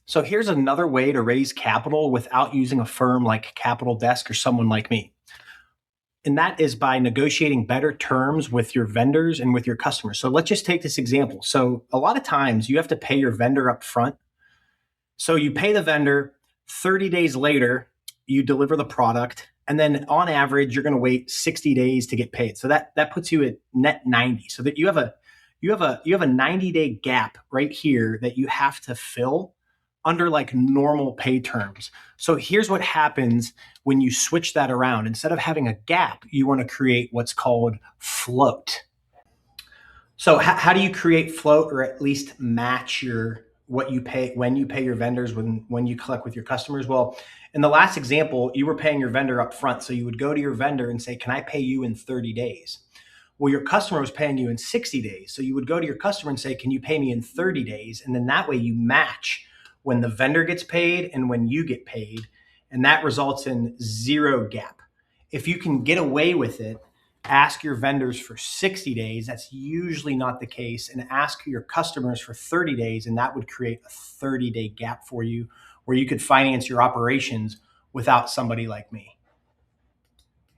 So here's another way to raise capital without using a firm like Capital Desk or someone like me. And that is by negotiating better terms with your vendors and with your customers. So let's just take this example. So a lot of times you have to pay your vendor up front. So you pay the vendor, 30 days later, you deliver the product. And then on average, you're going to wait 60 days to get paid. So that puts you at net 90. So that you have a 90-day gap right here that you have to fill under like normal pay terms. So here's what happens when you switch that around. Instead of having a gap, you want to create what's called float. So how do you create float or at least match your what you pay when you pay your vendors when you collect with your customers? Well, in the last example, you were paying your vendor up front. So you would go to your vendor and say, "Can I pay you in 30 days?" Well, your customer was paying you in 60 days. So you would go to your customer and say, "Can you pay me in 30 days?" And then that way you match when the vendor gets paid and when you get paid. And that results in zero gap. If you can get away with it, ask your vendors for 60 days. That's usually not the case. And ask your customers for 30 days. And that would create a 30-day gap for you where you could finance your operations without somebody like me.